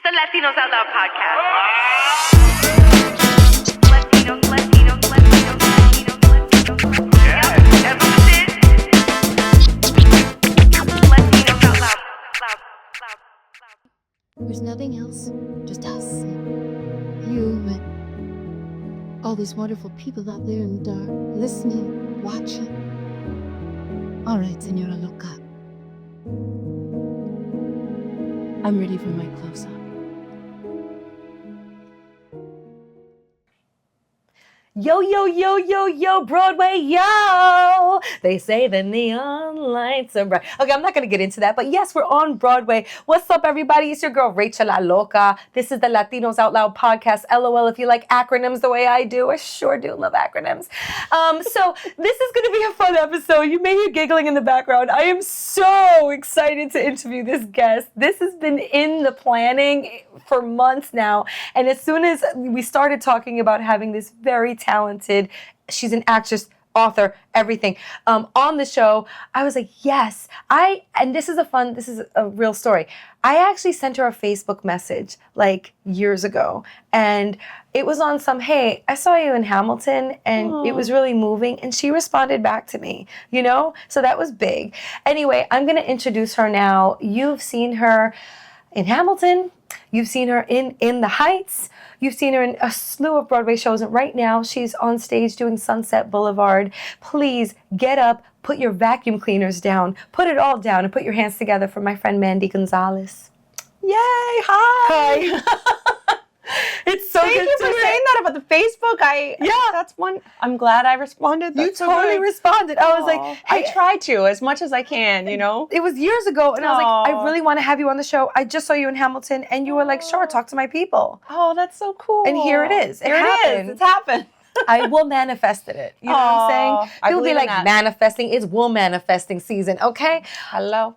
the Latinos Out Loud podcast. Latinos. Yeah, that's what this is. Latinos Out Loud. There's nothing else, just us. You and all these wonderful people out there in the dark, listening, watching. All right, Señora Loca. I'm ready for my close-up. Yo, yo, yo, yo, yo, Broadway, yo! They say the neon lights are bright. Okay, I'm not going to get into that, but yes, we're on Broadway. What's up, everybody? It's your girl, Rachel La Loca. This is the Latinos Out Loud podcast. LOL, if you like acronyms the way I do. I sure do love acronyms. So this is going to be a fun episode. You may hear giggling in the background. I am so excited to interview this guest. This has been in the planning for months now. And as soon as we started talking about having this very talented, she's an actress, author, everything, on the show, I was like, yes. And this is a real story. I actually sent her a Facebook message like years ago, and it was on some, hey, I saw you in Hamilton, and it was really moving, and she responded back to me, you know? So that was big. Anyway, I'm going to introduce her now. You've seen her in Hamilton. You've seen her in The Heights. You've seen her in a slew of Broadway shows. And right now, she's on stage doing Sunset Boulevard. Please get up, put your vacuum cleaners down, put it all down, and put your hands together for my friend Mandy Gonzalez. Yay! Hi! It's so Thank good you to for hear. saying that about the Facebook. That's one. I'm glad I responded. You That's so totally good. responded. I was like, Aw. hey, I try to as much as I can, you know? it was years ago, and I was like, I Aw. really want to have you on the show. I just saw you in Hamilton, and you were like, sure, talk to my people. Oh, that's so cool. And here it is. It Here happened. it is. It's happened. I will manifested it. You know what I'm Aw, saying? I People be believe in like, that. manifesting. It's will manifesting season, okay? Hello.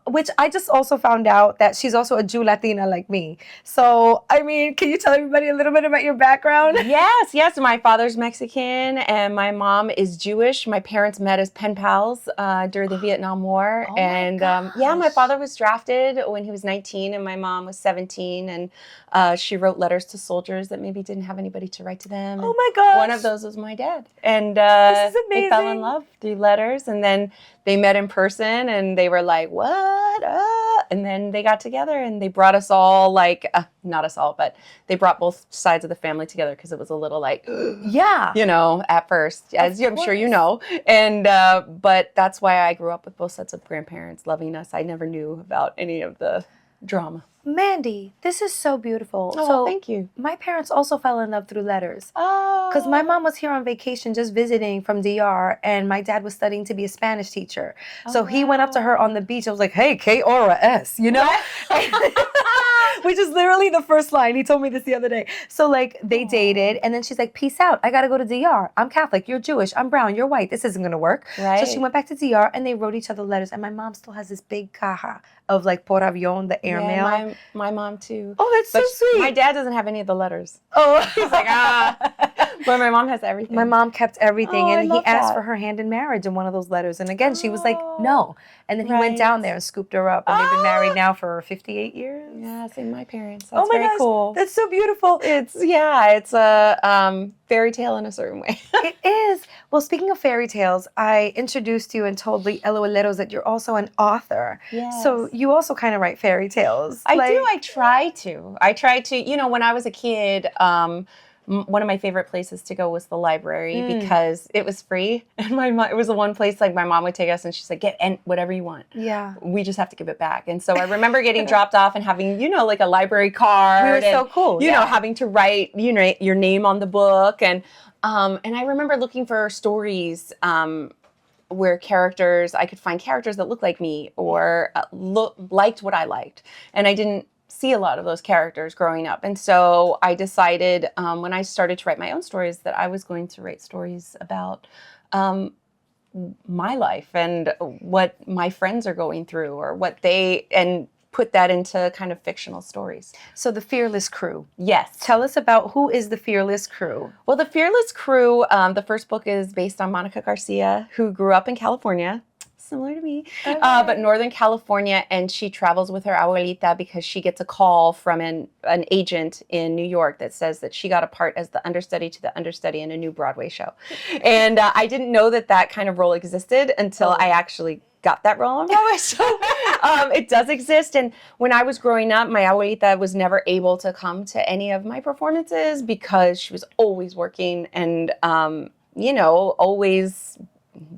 Which I just also found out that she's also a Jew-Latina like me. So, I mean, can you tell everybody a little bit about your background? Yes. My father's Mexican and my mom is Jewish. My parents met as pen pals during the Vietnam War. Oh my and my gosh. father was drafted when he was 19 and my mom was 17. And she wrote letters to soldiers that maybe didn't have anybody to write to them. Oh my gosh. One of those was my dad. And This is they fell amazing. in love through letters. And then they met in person and they were like, what? And then they got together and they brought us all not us all, but they brought both sides of the family together because it was a little like, Yeah. you know, at first, as I'm sure you know. And, but that's why I grew up with both sets of grandparents loving us. I never knew about any of the drama. Mandy, this is so beautiful. Oh, so thank you. My parents also fell in love through letters. Oh. Because my mom was here on vacation just visiting from DR, and my dad was studying to be a Spanish teacher. So he went up to her on the beach and was like, hey, K-O-R-A-S, you know? Which is literally the first line. He told me this the other day. So, like, they dated, and then she's like, peace out. I got to go to DR. I'm Catholic. You're Jewish. I'm brown. You're white. This isn't going to work. Right. So she went back to DR, and they wrote each other letters. And my mom still has this big caja of, like, por avión, the airmail. Yeah, my mom too. Oh, that's But so sweet. My dad doesn't have any of the letters. Oh, He's like, But my mom has everything. My mom kept everything, Oh, I and he love asked that. for her hand in marriage in one of those letters. And again, she was like, Oh, no. And then he went right. down there and scooped her up, and they've been married Ah. now for 58 years. Yeah, same my parents. That's Oh my very gosh, cool. that's so beautiful. It's a fairy tale in a certain way. It is. Well, speaking of fairy tales, I introduced you and told the LOLeros that you're also an author. Yes. So you also kind of write fairy tales. I do. I try to. You know, when I was a kid, one of my favorite places to go was the library because it was free, and it was the one place like my mom would take us, and she's like, "Get whatever you want. Yeah. We just have to give it back." And so I remember getting dropped off and having, you know, like a library card. We were so and, cool, You know, yeah. having to write, you know, your name on the book, and I remember looking for stories. Where I could find characters that looked like me or liked what I liked. And I didn't see a lot of those characters growing up. And so I decided when I started to write my own stories that I was going to write stories about my life and what my friends are going through or and put that into kind of fictional stories. So the Fearless Crew. Yes. Tell us about who is the Fearless Crew. Well, the Fearless Crew, the first book is based on Monica Garcia, who grew up in California. similar to me, but Northern California, and she travels with her abuelita because she gets a call from an agent in New York that says that she got a part as the understudy to the understudy in a new Broadway show. And I didn't know that kind of role existed until I actually got that role on Broadway. So it does exist. And when I was growing up, my abuelita was never able to come to any of my performances because she was always working and, always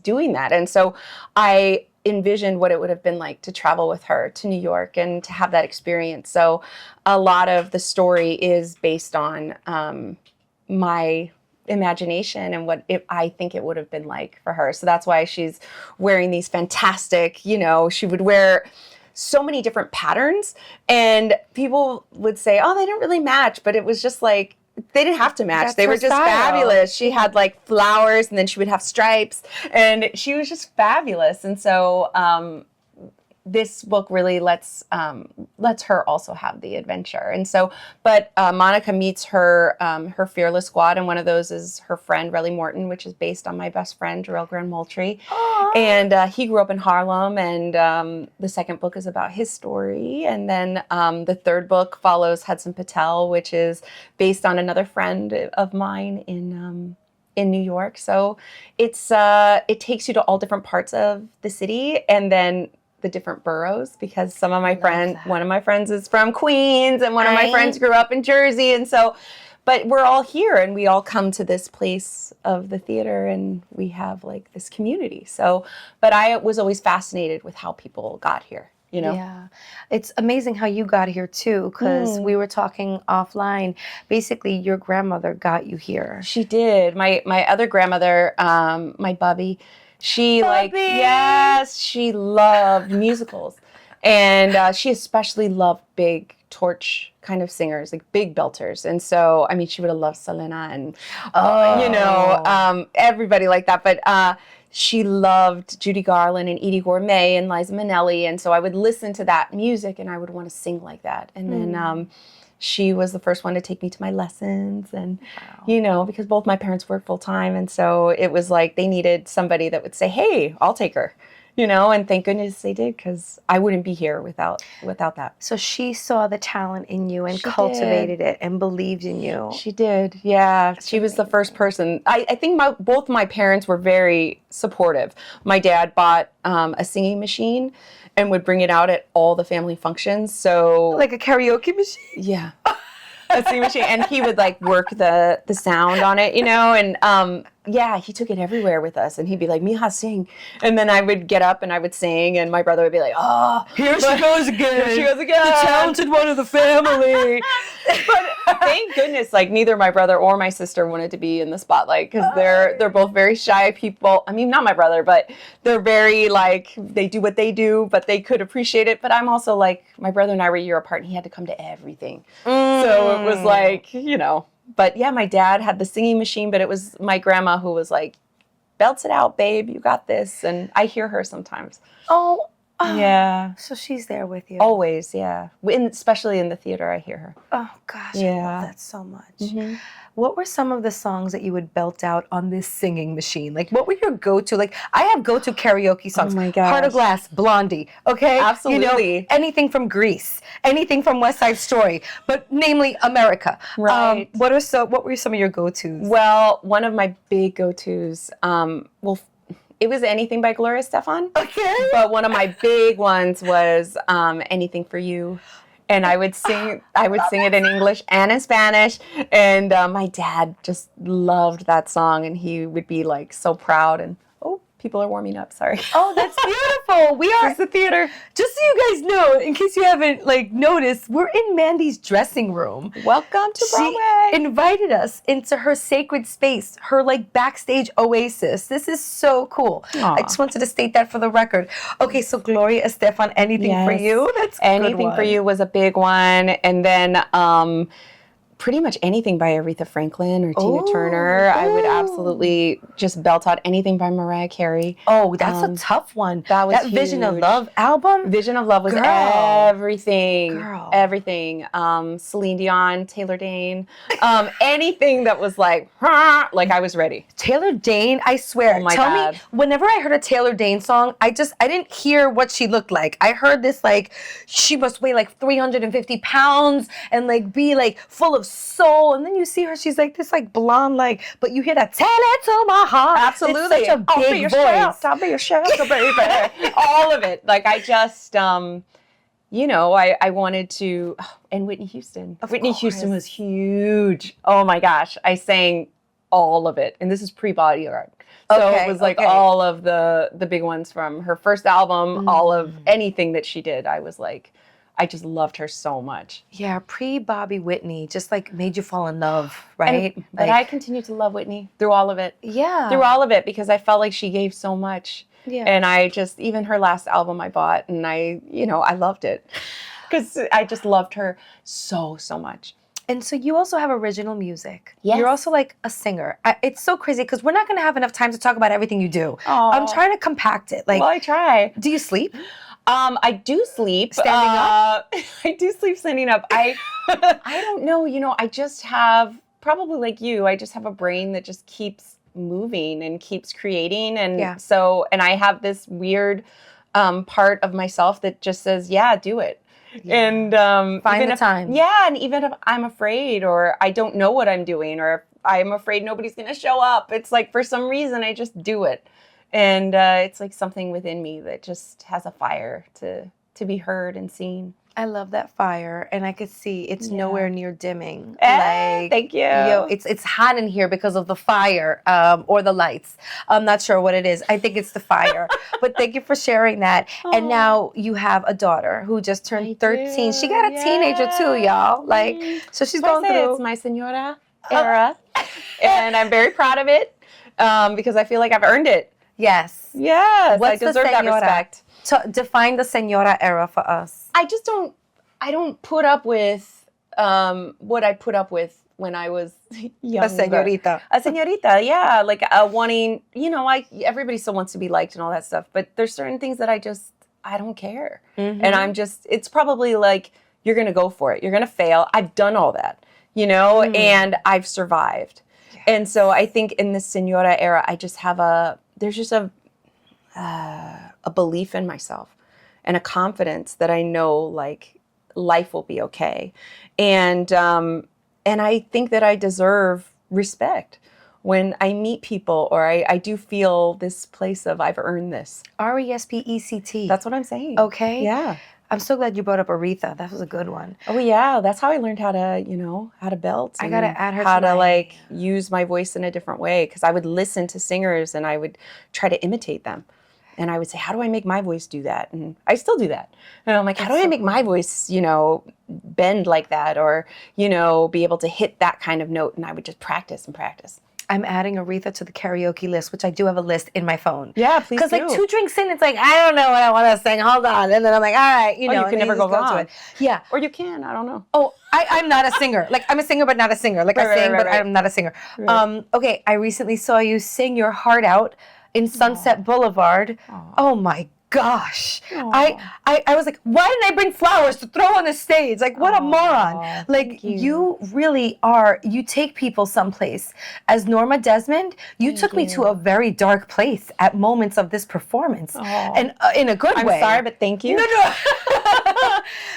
doing that. And so I envisioned what it would have been like to travel with her to New York and to have that experience. So a lot of the story is based on my imagination and what I think it would have been like for her. So that's why she's wearing these fantastic, she would wear so many different patterns, and people would say, oh, they don't really match, but it was just like, they didn't have to match. That's they were her just style. fabulous. She had like flowers, and then she would have stripes, and she was just fabulous. And so this book really lets her also have the adventure. And so, but Monica meets her fearless squad, and one of those is her friend Relly Morton, which is based on my best friend Jarrell Grand Moultrie. And he grew up in Harlem, and the second book is about his story. And then the third book follows Hudson Patel, which is based on another friend of mine in New York. So it takes you to all different parts of the city, and then the different boroughs, because one of my friends is from Queens, and one of my friends grew up in Jersey. And so, but we're all here, and we all come to this place of the theater, and we have like this community. So, but I was always fascinated with how people got here, Yeah. It's amazing how you got here too, because we were talking offline. Basically, your grandmother got you here. She did. My other grandmother, my Bubby, she she loved musicals, and she especially loved big torch kind of singers, like big belters. And so, I mean, she would have loved Selena and everybody like that. But she loved Judy Garland and Edie Gourmet and Liza Minnelli, and so I would listen to that music and I would want to sing like that. And then she was the first one to take me to my lessons, and because both my parents worked full time, and so it was like they needed somebody that would say, "Hey, I'll take her," and thank goodness they did, because I wouldn't be here without that. So she saw the talent in you and cultivated it and believed in you. She did, yeah. She was the first person. I think both my parents were very supportive. My dad bought a singing machine and would bring it out at all the family functions. So like a karaoke machine? Yeah. A singing machine. And he would like work the sound on it, and he took it everywhere with us, and he'd be like, Mija, sing. And then I would get up and I would sing, and my brother would be like, oh, Here she goes again. The talented one of the family. But thank goodness, like neither my brother or my sister wanted to be in the spotlight, because they're both very shy people. I mean, not my brother, but they're very like, they do what they do, but they could appreciate it. But I'm also like, my brother and I were a year apart, and he had to come to everything. So it was like, But yeah, my dad had the singing machine, but it was my grandma who was like, belts it out, babe, you got this. And I hear her sometimes. Oh. Yeah. So she's there with you. Always, yeah. Especially in the theater, I hear her. Oh, gosh. Yeah. I love that so much. What were some of the songs that you would belt out on this singing machine? Like, what were your go-to? Like, I have go-to karaoke songs. Oh, my gosh. Heart of Glass, Blondie, okay? Absolutely. Anything from Grease, anything from West Side Story, but namely America. Right. What were some of your go-tos? Well, one of my big go-tos, it was Anything by Gloria Estefan. Okay. But one of my big ones was Anything for You. And I would sing it in English and in Spanish. And my dad just loved that song, and he would be like so proud. And people are warming up. Sorry. Oh, that's beautiful. We are It's the theater. Just so you guys know, in case you haven't noticed, we're in Mandy's dressing room. Welcome to Broadway. She invited us into her sacred space, her backstage oasis. This is so cool. Aww. I just wanted to state that for the record. Okay, so Gloria Estefan, Anything for You. That's a Anything good for one. You was a big one, and then pretty much anything by Aretha Franklin or Tina Ooh, Turner. I would ooh. absolutely just belt out anything by Mariah Carey. Oh, that's a tough one. That was Vision of huge. Love album. Vision of Love was Girl. everything. Girl. Everything. Celine Dion, Taylor Dane, anything that was like I was ready. Taylor Dane, I swear. Oh my Tell God. me, whenever I heard a Taylor Dane song, I didn't hear what she looked like. I heard this like she must weigh like 350 pounds and like be like full of soul. And then you see her, she's like this like blonde, like, but you hear that tell it to my heart. Absolutely. It's such a I'll be big your voice. shout, I'll be your shelter, baby. All of it. Like I just, you know, I wanted to, and Whitney Houston. Whitney Houston was huge. Oh my gosh. I sang all of it. And this is pre-Bodyguard. So it was like all of the big ones from her first album, all of anything that she did. I was like, I just loved her so much. Yeah, pre-Bobby Whitney just like made you fall in love, right? But I continue to love Whitney through all of it. Yeah. Through all of it, because I felt like she gave so much. Yeah. And I just, even her last album I bought, and I loved it. Because I just loved her so much. And so you also have original music. Yes. You're also like a singer. It's so crazy because we're not going to have enough time to talk about everything you do. I'm trying to compact it. Like, Well, I try. do you sleep? I do sleep. Standing up? I do sleep standing up. I don't know, I just have, probably like you, I just have a brain that just keeps moving and keeps creating. And and I have this weird part of myself that just says, yeah, do it. Yeah. And find the time. Yeah, and even if I'm afraid or I don't know what I'm doing or if I'm afraid nobody's going to show up, it's like for some reason I just do it. And it's like something within me that just has a fire to be heard and seen. I love that fire, and I could see it's nowhere near dimming. Thank you. It's hot in here because of the fire or the lights. I'm not sure what it is. I think it's the fire. But thank you for sharing that. And now you have a daughter who just turned 13. She got a teenager too, y'all. Like, so she's going through. It's my Señora era, and I'm very proud of it because I feel like I've earned it. Yes. Yes. What's I deserve that respect. Define the Señora era for us. I don't put up with what I put up with when I was younger. A señorita. A señorita, yeah. Like wanting, everybody still wants to be liked and all that stuff. But there's certain things that I don't care. Mm-hmm. And it's probably like, you're going to go for it. You're going to fail. I've done all that, and I've survived. Yes. And so I think in the Señora era, I just have there's just a belief in myself and a confidence that I know like life will be okay. And I think that I deserve respect when I meet people or I do feel this place of I've earned this. RESPECT. That's what I'm saying. Okay. Yeah. I'm so glad you brought up Aretha. That was a good one. Oh yeah, that's how I learned how to belt. I gotta add her how to like use my voice in a different way because I would listen to singers and I would try to imitate them, and I would say, how do I make my voice do that? And I still do that. And I'm like, how do I make my voice, bend like that or be able to hit that kind of note? And I would just practice and practice. I'm adding Aretha to the karaoke list, which I do have a list in my phone. Yeah, please do. Because like 2 drinks in, it's like, I don't know what I want to sing. Hold on. And then I'm like, all right, you can never go wrong. To it. Yeah. Or you can, I don't know. Oh, I'm not a singer. Like I'm a singer, but not a singer. Like I sing, but I'm not a singer. Right. Okay, I recently saw you sing your heart out in Sunset Boulevard. Aww. Oh my gosh. I was like, why didn't I bring flowers to throw on the stage? Like, what a moron. Like, you really are, you take people someplace. As Norma Desmond, you took me to a very dark place at moments of this performance. And in a good way. I'm sorry, but thank you. No.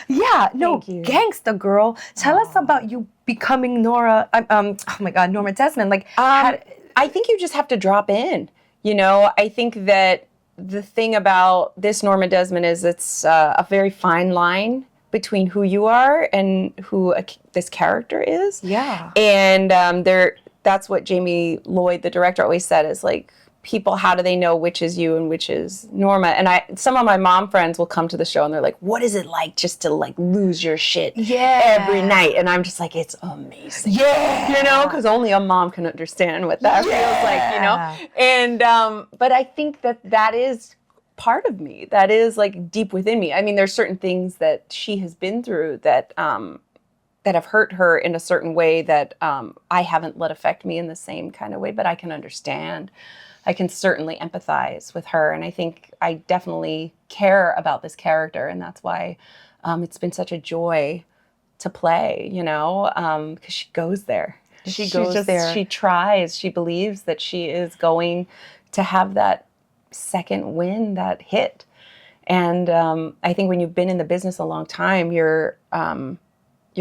Yeah, no, gangsta girl. Tell us about you becoming Norma Desmond. Like, I think you just have to drop in. I think that the thing about this Norma Desmond is it's a very fine line between who you are and who this character is. Yeah. And that's what Jamie Lloyd, the director, always said is like, people, how do they know which is you and which is Norma? And some of my mom friends will come to the show and they're like, what is it like just to like lose your shit every night? And I'm just like, it's amazing. Yeah. Because only a mom can understand what that feels like, And, but I think that is part of me. That is like deep within me. I mean, there's certain things that she has been through that that have hurt her in a certain way that I haven't let affect me in the same kind of way, but I can understand. I can certainly empathize with her. And I think I definitely care about this character. And that's why it's been such a joy to play, because she goes there. She goes there. She tries. She believes that she is going to have that second win, that hit. And I think when you've been in the business a long time, you're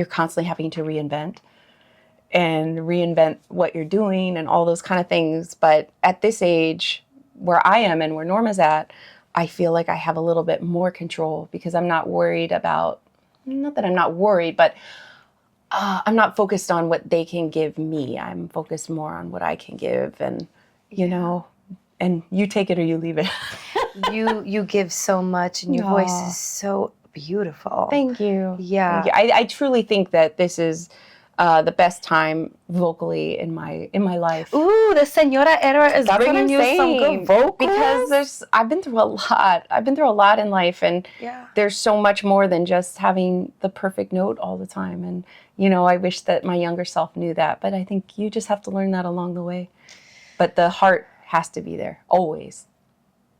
constantly having to reinvent what you're doing and all those kind of things. But at this age where I am and where Norma's at, I feel like I have a little bit more control because I'm not worried about, not that I'm not worried, but I'm not focused on what they can give me. I'm focused more on what I can give, and, and you take it or you leave it. You give so much, and your voice is so beautiful. Thank you. Yeah. Thank you. I truly think that this is the best time vocally in my life. Ooh, the Señora era is That's bringing you some good vocals. Because I've been through a lot. I've been through a lot in life, and there's so much more than just having the perfect note all the time. And I wish that my younger self knew that, but I think you just have to learn that along the way. But the heart has to be there always.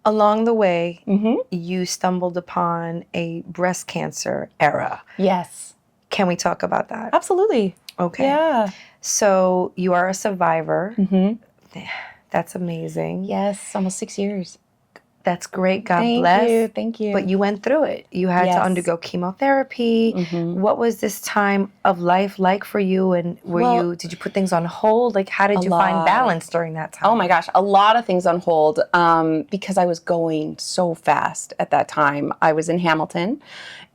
Along the way, you stumbled upon a breast cancer era. Yes. Can we talk about that? Absolutely. Okay. Yeah. So you are a survivor. Mm-hmm. That's amazing. Yes, almost 6 years. That's great. God bless. Thank you. But you went through it. You had to undergo chemotherapy. What was this time of life like for you? And did you put things on hold? Like, how did you find balance during that time? Oh my gosh, a lot of things on hold because I was going so fast at that time. I was in Hamilton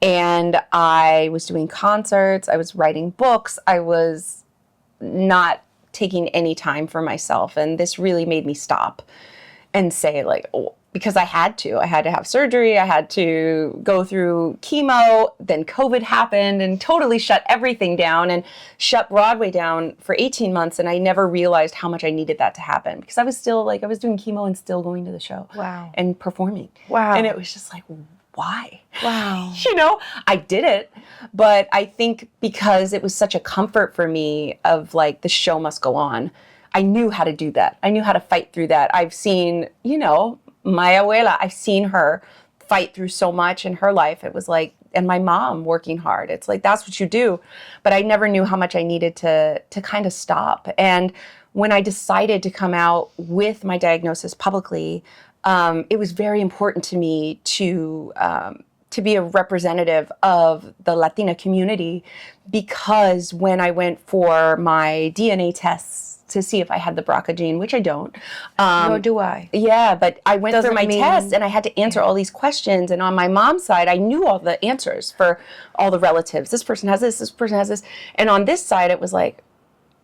and I was doing concerts. I was writing books. I was not taking any time for myself. And this really made me stop and say, like, because I had to have surgery. I had to go through chemo. Then COVID happened and totally shut everything down and shut Broadway down for 18 months. And I never realized how much I needed that to happen because I was still I was doing chemo and still going to the show. Wow. And performing. Wow. And it was just like, why? Wow. I did it. But I think because it was such a comfort for me of like, the show must go on. I knew how to do that. I knew how to fight through that. I've seen, my abuela, I've seen her fight through so much in her life. It was like, and my mom working hard. It's like, that's what you do. But I never knew how much I needed to kind of stop. And when I decided to come out with my diagnosis publicly, it was very important to me to be a representative of the Latina community because when I went for my DNA tests to see if I had the BRCA gene, which I don't. Nor do I. Yeah, but I went through my test and I had to answer all these questions. And on my mom's side, I knew all the answers for all the relatives. This person has this person has this. And on this side, it was like,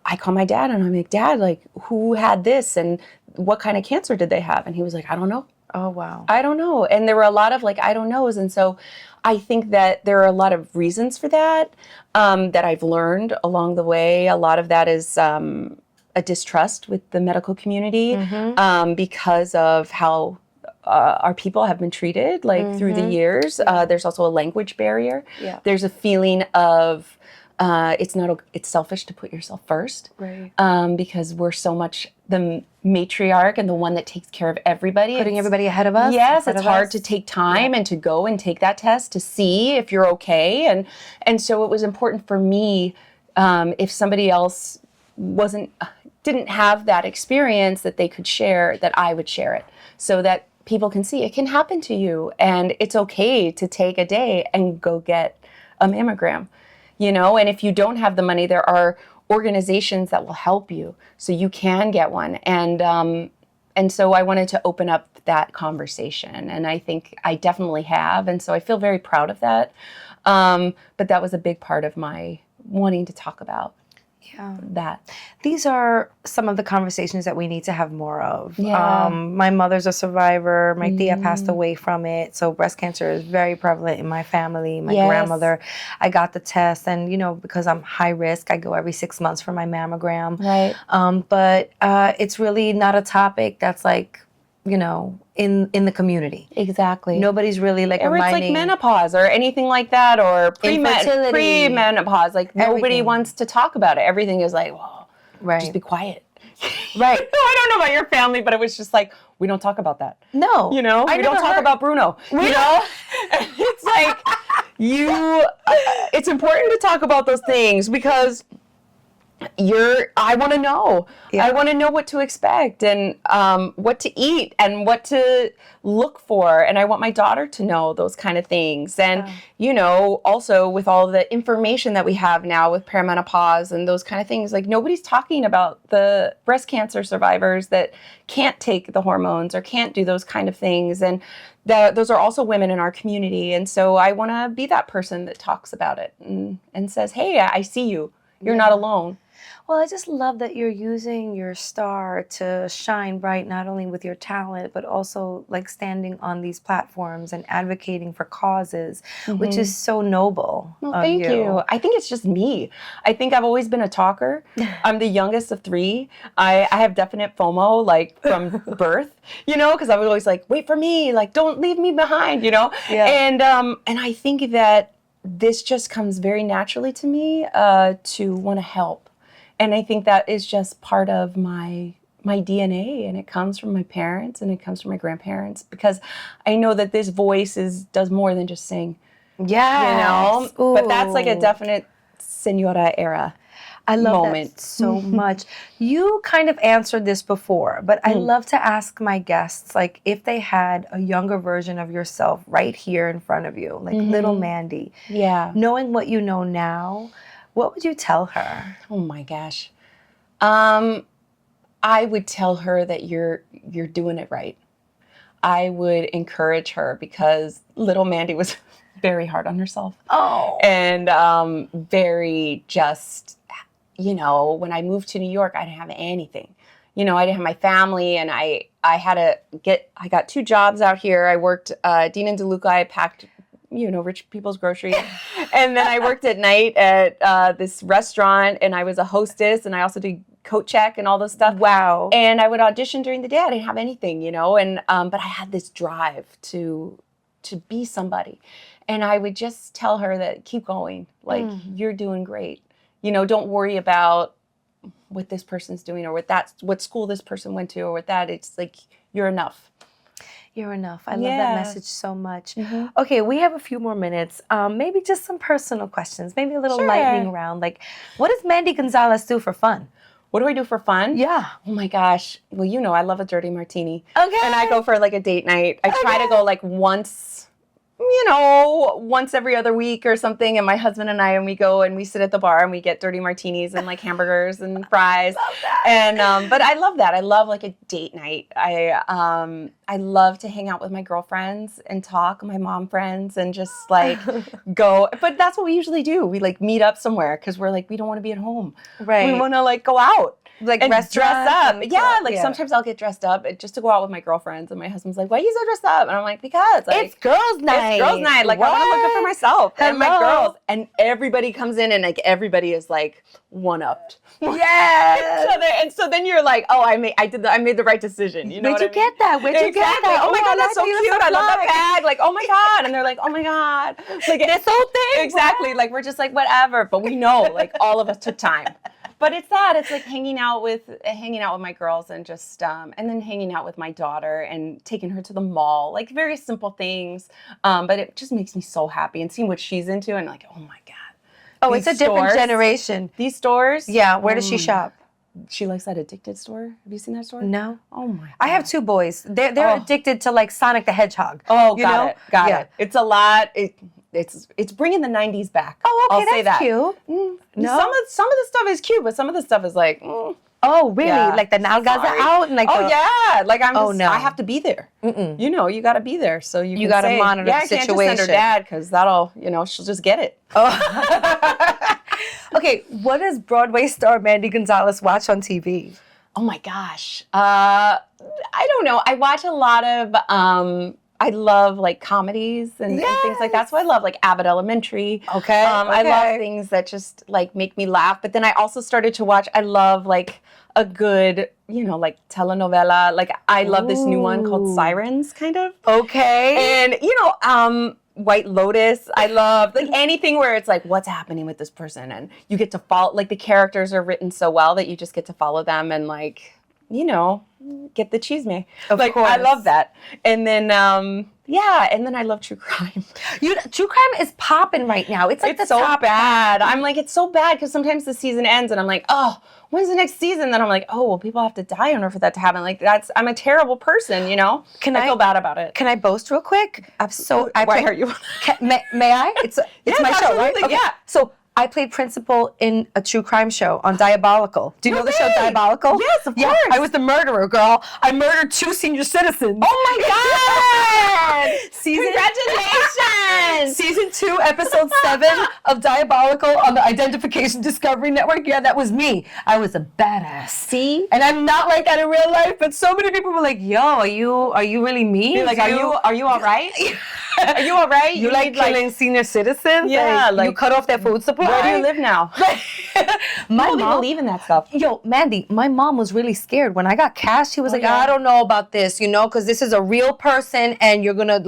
I call my dad and I'm like, Dad, like, who had this and what kind of cancer did they have? And he was like, I don't know. Oh, wow. I don't know. And there were a lot of like, I don't knows. And so I think that there are a lot of reasons for that, that I've learned along the way. A lot of that is a distrust with the medical community because of how our people have been treated through the years. There's also a language barrier. Yeah. There's a feeling of it's selfish to put yourself first, right? Because we're so much the matriarch and the one that takes care of everybody, Putting everybody ahead of us. Yes, it's hard to take time and to go and take that test to see if you're okay, and so it was important for me if somebody else didn't have that experience that they could share, that I would share it so that people can see it can happen to you and it's okay to take a day and go get a mammogram, and if you don't have the money, there are organizations that will help you so you can get one. And so I wanted to open up that conversation, and I think I definitely have. And so I feel very proud of that. But that was a big part of my wanting to talk about that. These are some of the conversations that we need to have more of. Yeah. My mother's a survivor. My tia passed away from it. So breast cancer is very prevalent in my family. My grandmother, I got the test. And, because I'm high risk, I go every 6 months for my mammogram. Right. But it's really not a topic that's in the community. Exactly. Nobody's really like or it's like reminding. menopause or anything like that, or Infertility. pre-menopause. Like nobody Everything. wants to talk about it. Everything is like, well, Right. just be quiet. Right. I don't know about your family, but it was just like, we don't talk about that. No. You know, I we don't never talk heard- about Bruno. You know, it's like it's important to talk about those things because I want to know. Yeah. I want to know what to expect and what to eat and what to look for. And I want my daughter to know those kind of things. And, also with all the information that we have now with perimenopause and those kind of things, like nobody's talking about the breast cancer survivors that can't take the hormones or can't do those kind of things. And those are also women in our community. And so I want to be that person that talks about it and says, hey, I see you. You're not alone. Well, I just love that you're using your star to shine bright, not only with your talent, but also like standing on these platforms and advocating for causes, which is so noble. Well, of thank you. I think it's just me. I think I've always been a talker. I'm the youngest of 3. I have definite FOMO, like from birth, because I was always like, wait for me, like don't leave me behind, Yeah. And I think that this just comes very naturally to me to want to help. And I think that is just part of my DNA, and it comes from my parents and it comes from my grandparents, because I know that this voice does more than just sing. Yes. But that's like a Ooh. definite Señora era. I love moment. that so much. You kind of answered this before, but I love to ask my guests, like, if they had a younger version of yourself right here in front of you, like little Mandy. Yeah. Knowing what you know now, what would you tell her? Oh my gosh. I would tell her that you're doing it right. I would encourage her, because little Mandy was very hard on herself. Oh. And very just, when I moved to New York, I didn't have anything. I didn't have my family, and I got 2 jobs out here. I worked Dean and DeLuca. I packed rich people's groceries. And then I worked at night at this restaurant, and I was a hostess, and I also did coat check and all this stuff. Wow. And I would audition during the day. I didn't have anything, and but I had this drive to be somebody. And I would just tell her that keep going, like you're doing great. Don't worry about what this person's doing or what school this person went to or what that. It's like you're enough. You're enough. I love that message so much. Mm-hmm. Okay, we have a few more minutes. Maybe just some personal questions, maybe a little Sure. lightning round. Like, what does Mandy Gonzalez do for fun? What do I do for fun? Yeah. Oh my gosh. Well, I love a dirty martini. Okay. And I go for like a date night. I try to go like once every other week or something. And my husband and we go and we sit at the bar and we get dirty martinis and like hamburgers and fries. Love that. And but I love that. I love like a date night. I love to hang out with my girlfriends and talk, my mom friends, and just like go. But that's what we usually do. We like meet up somewhere because we're like, we don't want to be at home. Right. We want to like go out. Like And restaurants dress up. and Yeah, stuff. like sometimes I'll get dressed up just to go out with my girlfriends. And my husband's like, why are you so dressed up? And I'm like, because like, It's girls' night. It's girls' night. Like, I want to look good for What? myself and my Hello. girls. And everybody comes in and like everybody is like one-upped. Yes. So then you're like, oh, I made the right decision. You know Where'd what you I mean? get that? Where'd you get Exactly. that? Oh my God, that's so you cute. look I love that fly. bag. Like, oh my God. And they're like, oh my God. Like This whole thing. Exactly. Like we're just like, whatever. But we know, like all of us took time. But it's that. It's like hanging out with my girls and just and then hanging out with my daughter and taking her to the mall. Like very simple things. But it just makes me so happy and seeing what she's into and like, oh my God. Oh, These it's a different stores- generation. These stores. Yeah. Where does she shop? She likes that Addicted store. Have you seen that store? No. Oh my God. I have 2 boys. They're Oh. addicted to like Sonic the Hedgehog. Oh, you know? Got Yeah. it. It's a lot. It's bringing the 90s back. Oh, okay, I'll say that's that. cute. No? Some of the stuff is cute, but some of the stuff is like, Oh, really? Yeah. Like the nalgas are Sorry. out and like oh the, yeah, like Oh, no. I have to be there. Mm-mm. You got to be there, so you can gotta say, monitor yeah, the I can't just send her situation. dad because that'll, she'll just get it. Oh. Okay, what does Broadway star Mandy Gonzalez watch on TV? Oh my gosh. I don't know. I watch a lot of I love like comedies and things like that. So I love like Abbott Elementary. Okay. I love things that just like make me laugh. But then I also started to watch, I love like a good, like telenovela. Like I love this new one called Sirens, kind of. Okay. And, White Lotus. I love like anything where it's like, what's happening with this person? And you get to follow, like the characters are written so well that you just get to follow them and like, get the chisme. Of course. I love that. And then, and then I love true crime. True crime is popping right now. It's like It's so bad. I'm like, it's so bad because sometimes the season ends and I'm like, oh, when's the next season? Then I'm like, oh, well, people have to die in order for that to happen. Like I'm a terrible person, I feel bad about it. Can I boast real quick? Absolutely. So Why are you? May I? It's Yes, my show, right? absolutely, Okay. yeah. So I played principal in a true crime show on Diabolical. Do you know the show way. Diabolical? Yes, of Yeah, course. I was the murderer, girl. I murdered 2 senior citizens. Oh my God! Congratulations! Season 2, episode 7 of Diabolical on the Identification Discovery Network. Yeah, that was me. I was a badass. See? And I'm not like that in real life, but so many people were like, "Yo, are you really me? You're like, are you all right? Are you all right? You like killing senior citizens? Yeah, you cut off their food supply. Where do you live now? My People mom, believe in that stuff. Yo, Mandy, my mom was really scared when I got cast. She was like, yeah. I don't know about this, because this is a real person, and you're gonna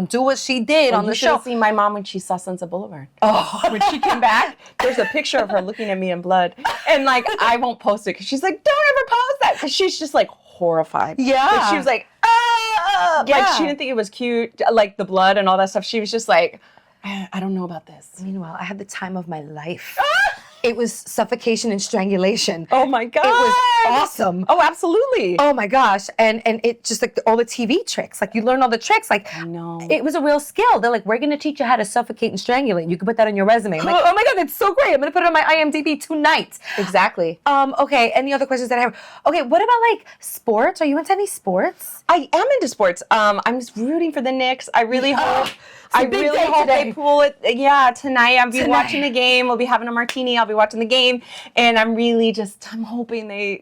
do what she did on the You should show. have seen my mom when she saw Sunset Boulevard. Oh, When she came back, there's a picture of her looking at me in blood. And like, I won't post it because she's like, don't ever post that. Because she's just like horrified. Yeah. Like, she was like, ah. Yeah. Like, she didn't think it was cute, like the blood and all that stuff. She was just like, I don't know about this. Meanwhile, I had the time of my life. It was suffocation and strangulation. Oh my God. It was awesome. Oh, absolutely. Oh my gosh. And it just like all the TV tricks. Like you learn all the tricks. Like I know. it was a real skill. They're like, we're gonna teach you how to suffocate and strangulate. You can put that on your resume. I'm like, oh my God, that's so great. I'm gonna put it on my IMDb tonight. Exactly. Okay, any other questions that I have? Okay, what about like sports? Are you into any sports? I am into sports. I'm just rooting for the Knicks. I really hope. I big really day hope today. they pull it. Yeah, tonight I'll be Tonight. watching the game. We'll be having a martini. I'll be watching the game, and I'm hoping they.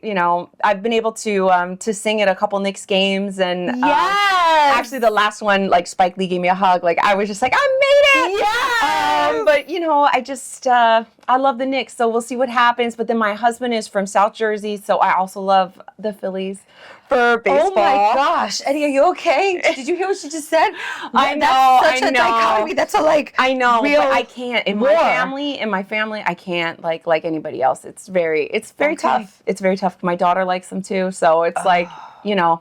I've been able to sing at a couple Knicks games, and Yes. actually the last one, like Spike Lee gave me a hug. Like I was just like, I made it. Yes. But I just I love the Knicks, so we'll see what happens. But then my husband is from South Jersey, so I also love the Phillies for baseball. Oh my gosh, Eddie, are you okay? Did you hear what she just said? I know, That's such I a know. dichotomy. That's a like. I know, real but I can't. In war. my family, I can't like anybody else. It's very Okay. tough. It's very tough. My daughter likes them too, so it's like,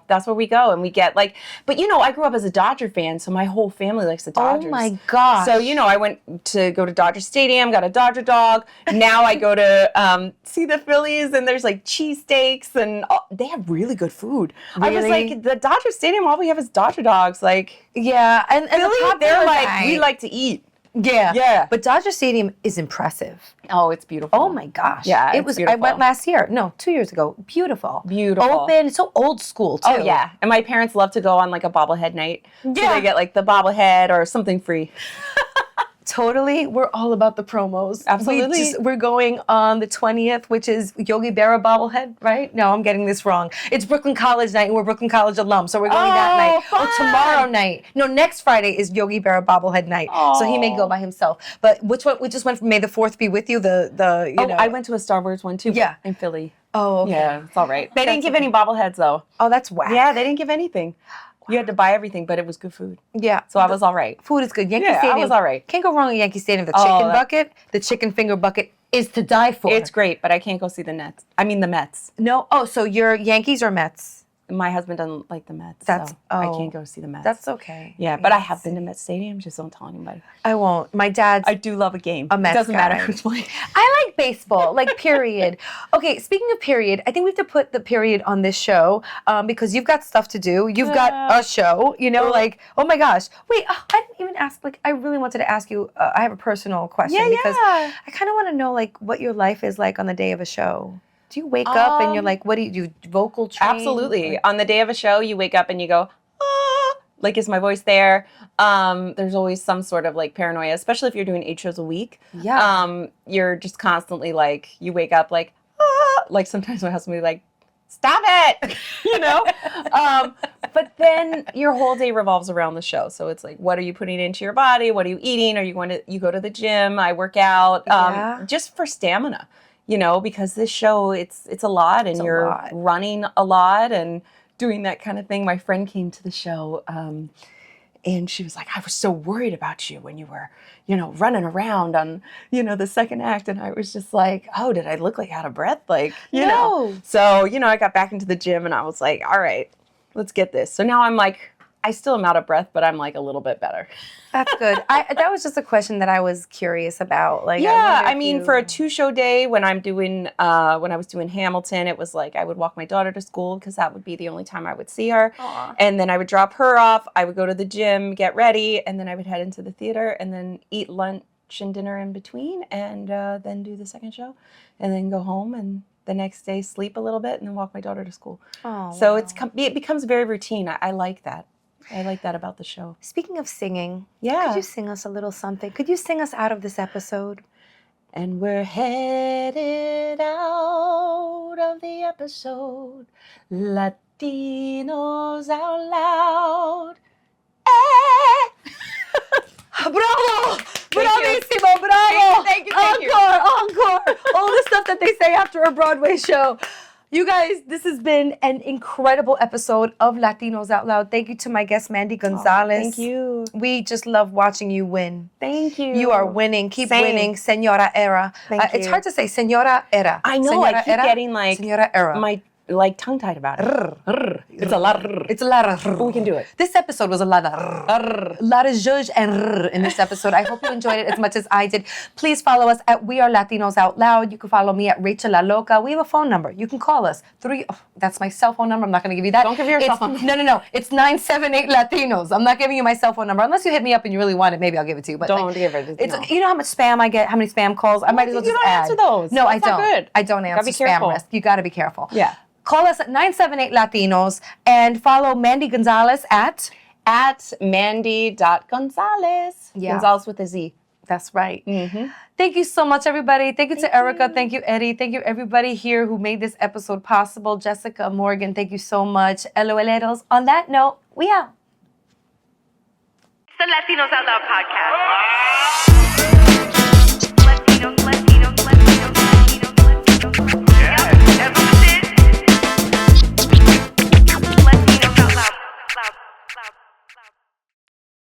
that's where we go, and we get like. But I grew up as a Dodger fan, so my whole family likes the Dodgers. Oh my gosh. So I went to go to Dodger Stadium, got a Dodger dog. Now I go to see the Phillies, and there's like cheesesteaks, and they have really good food. I was Really? like, the Dodger Stadium, all we have is Dodger dogs. Like Yeah, and Philly, the they're popular like, guy. we like to eat. Yeah. Yeah. But Dodger Stadium is impressive. Oh, it's beautiful. Oh my gosh. Yeah, It it's was I beautiful. went last year. No, 2 years ago. Beautiful. Beautiful. Open. It's so old school too. Oh yeah, and my parents love to go on like a bobblehead night. So Yeah. they get like the bobblehead or something free. Totally. We're all about the promos. Absolutely. We're going on the 20th, which is Yogi Berra bobblehead, right? No, I'm getting this wrong. It's Brooklyn College night, and we're Brooklyn College alums, so we're going that night. fun. Oh, tomorrow night. No, next Friday is Yogi Berra bobblehead night. So he may go by himself. But which one? We just went from May the 4th be with you. I went to a Star Wars one too. Yeah. in Philly. Oh, okay. Yeah, it's all right. They didn't That's give any bobbleheads though. Oh, that's whack. Yeah, they didn't give anything. You had to buy everything, but it was good food. Yeah. So I was all right. Food is good. Yankee Yeah, I Stadium. was all right. Can't go wrong at Yankee Stadium. The Oh, chicken that- bucket, the chicken finger bucket is to die for. It's great, but I can't go see the Nets. I mean the Mets. No. Oh, so you're Yankees or Mets? My husband doesn't like the Mets. That's- so I oh. can't go see the Mets. That's okay. Yeah, but I have been to Mets Stadium. Just don't tell anybody. I won't. My dad's I do love a game. a Mets It doesn't guy. matter who's playing. I like baseball, like period. Okay, speaking of period, I think we have to put the period on this show because you've got stuff to do. You've got a show, like, oh my gosh. Wait, I didn't even ask, like, I really wanted to ask you, I have a personal question because yeah. I kind of want to know, like, what your life is like on the day of a show. Do you wake up and you're like, what do you do? Vocal train? Absolutely. Like- On the day of a show, you wake up and you go, ah, like, is my voice there? There's always some sort of like paranoia, especially if you're doing 8 shows a week. Yeah. You're just constantly like, you wake up like, ah, like sometimes my husband will be like, stop it, but then your whole day revolves around the show. So it's like, what are you putting into your body? What are you eating? Are you you go to the gym? I work out, just for stamina, because this show, it's a lot, and you're running a lot and doing that kind of thing. My friend came to the show, and she was like, I was so worried about you when you were, running around on, the second act. And I was just like, oh, did I look like out of breath? Like, No. So, I got back into the gym and I was like, all right, let's get this. So now I'm like, I still am out of breath, but I'm like a little bit better. That's good. That was just a question that I was curious about. Like, yeah, I mean, for a 2-show day, when I was doing Hamilton, it was like I would walk my daughter to school because that would be the only time I would see her. Aww. And then I would drop her off. I would go to the gym, get ready, and then I would head into the theater and then eat lunch and dinner in between, and then do the second show, and then go home and the next day sleep a little bit and then walk my daughter to school. Oh, so wow. it becomes very routine. I like that. I like that about the show. Speaking of singing, yeah. Could you sing us a little something? Could you sing us out of this episode? And we're headed out of the episode, Latinos out loud. Eh! Bravo! Bravissimo! Bravo! Thank you. Encore! All the stuff that they say after a Broadway show. You guys, this has been an incredible episode of Latinos Out Loud. Thank you to my guest, Mandy Gonzalez. Thank you. We just love watching you win. Thank you. You are winning. Keep Same. winning. Señora era. Thank It's you. hard to say. Señora era. I know. Señora I keep era, getting like Señora era. my tongue-tied about it. It's a lot of It's a lot of. We can do it. This episode was a lot of. A lot of zhuzh and in this episode. I hope you enjoyed it as much as I did. Please follow us at We Are Latinos Out Loud. You can follow me at Rachel La Loca. We have a phone number. You can call us. That's my cell phone number. I'm not going to give you that. Don't give your cell phone. No. It's 978 Latinos. I'm not giving you my cell phone number. Unless you hit me up and you really want it, maybe I'll give it to you. But Don't give it. It's, no. You know how much spam I get? How many spam calls? I might as well You just don't add. answer those. No, That's I not don't. good. I don't answer be spam careful. risk. You got to be careful. Yeah. Call us at 978 Latinos and follow Mandy Gonzalez at Mandy.Gonzalez. Yeah. Gonzalez with a Z. That's right. Mm-hmm. Thank you so much, everybody. Thank you to Erica. Thank you, Eddie. Thank you, everybody here who made this episode possible. Jessica, Morgan, thank you so much. LOLeros. On that note, we out. It's the Latinos Out Loud podcast.